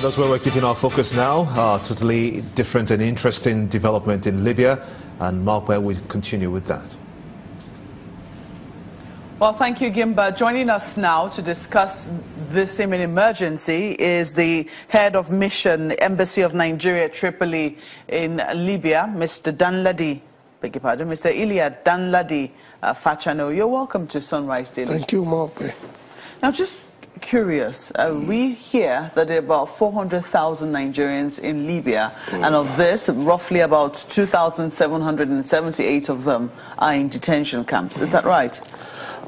That's where we're keeping our focus now. Totally different and interesting development in Libya. And Mark, where we continue with that. Well, thank you, Gimba. Joining us now to discuss this same emergency is the head of mission, Embassy of Nigeria, Tripoli in Libya, Mr. Danladi, beg your pardon, Mr. Iliad Danladi Fachano. You're welcome to Sunrise Daily. Thank you, Mark. Now, just curious, we hear that there are about 400,000 Nigerians in Libya, and of this, roughly about 2,778 of them are in detention camps. Is that right?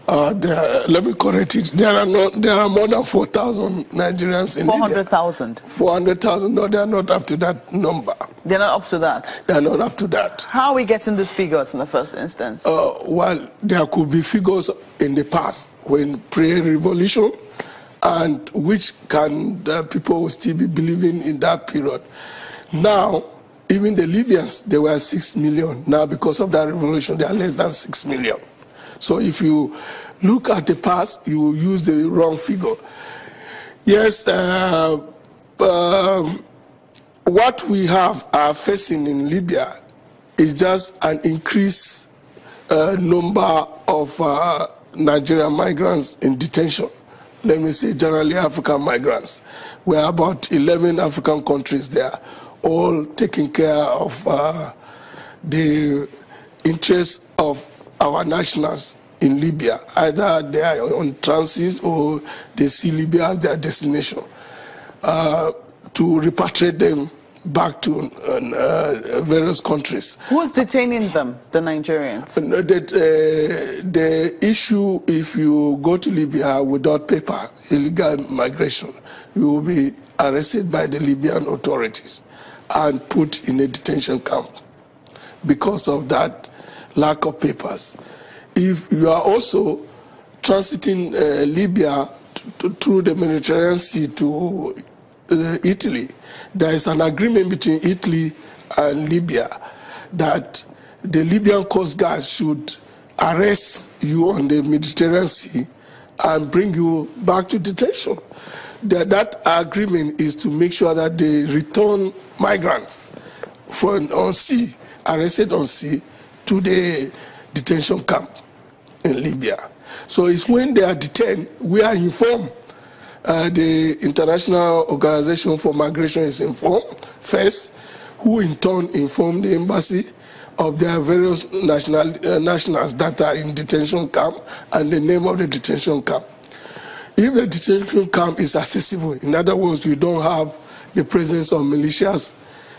Let me correct it. There are more than 4,000 Nigerians in 400,000. 400,000. No, they are not up to that number. They're not up to that. They are not up to that. How are we getting these figures in the first instance? Well, there could be figures in the past when pre-revolution, and which can people will still be believing in that period. Now, even the Libyans, they were 6 million. Now, because of that revolution, they are less than 6 million. So if you look at the past, you will use the wrong figure. Yes, what we are facing in Libya is just an increased number of Nigerian migrants in detention. Let me say generally African migrants. We are about 11 African countries there, all taking care of the interests of our nationals in Libya. Either they are on transit or they see Libya as their destination, to repatriate them back to various countries. Who's detaining them, the Nigerians? The issue, if you go to Libya without paper, illegal migration, you will be arrested by the Libyan authorities and put in a detention camp because of that lack of papers. If you are also transiting Libya through the Mediterranean Sea to Italy, there is an agreement between Italy and Libya that the Libyan Coast Guard should arrest you on the Mediterranean Sea and bring you back to detention. That agreement is to make sure that they return migrants on sea, arrested on sea, to the detention camp in Libya. So it's when they are detained, we are informed. The International Organization for Migration is informed first, who in turn inform the embassy of their various nationals that are in detention camp and the name of the detention camp. If the detention camp is accessible, in other words, you don't have the presence of militias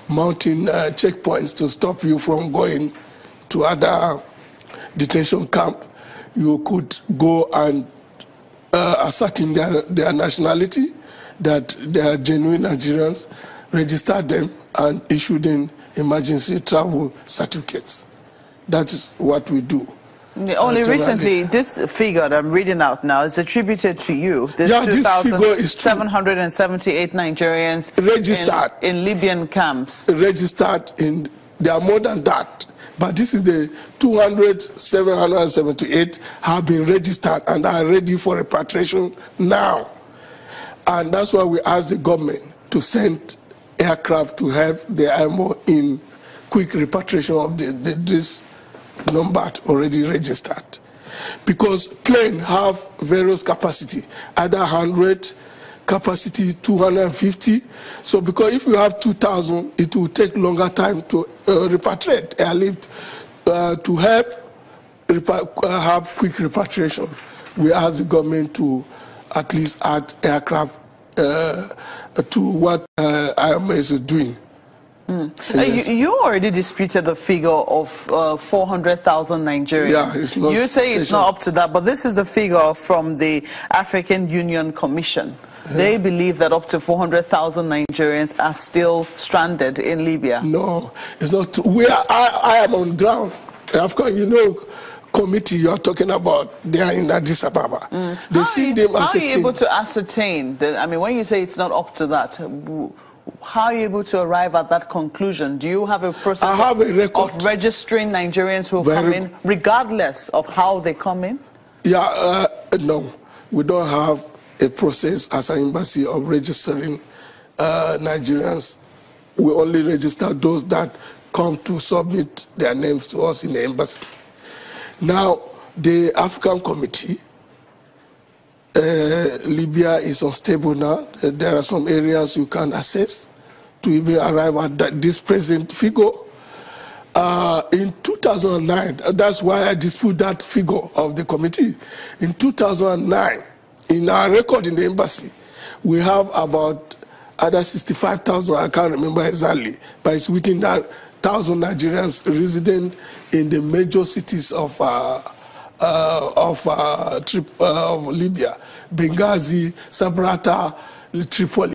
mounting checkpoints to stop you from going to other detention camp, you could go and ascertain their nationality, that they are genuine Nigerians, register them and issue them emergency travel certificates. That is what we do. Only recently, this figure that I'm reading out now is attributed to you. This this figure is 778 Nigerians registered in Libyan camps. Registered in, there are more than that. But this is the 778 have been registered and are ready for repatriation now. And that's why we asked the government to send aircraft to help the IMO in quick repatriation of this number already registered. Because planes have various capacity, either 100, capacity 250. So because if you have 2,000, it will take longer time to repatriate, airlift, to help have quick repatriation. We ask the government to at least add aircraft to what IMS is doing. Yes. You already disputed the figure of 400,000 Nigerians. Yeah, it's not, you say it's not up to that, but this is the figure from the African Union Commission. Yeah. They believe that up to 400,000 Nigerians are still stranded in Libya. No, it's not. I am on ground. Of course, you know, committee you are talking about, they are in Addis Ababa. They see them as a team. How are you able to ascertain that? I mean, when you say it's not up to that, how are you able to arrive at that conclusion? Do you have a process of registering Nigerians who come in, regardless of how they come in? Yeah, no, we don't have a process as an embassy of registering Nigerians. We only register those that come to submit their names to us in the embassy. Now, the African Committee, Libya is unstable now. There are some areas you can access to even arrive at this present figure. In 2009, that's why I dispute that figure of the committee. In 2009, in our record in the embassy, we have about either 65,000, I can't remember exactly, but it's within that 1,000 Nigerians resident in the major cities of Libya, Benghazi, Sabratha, Tripoli.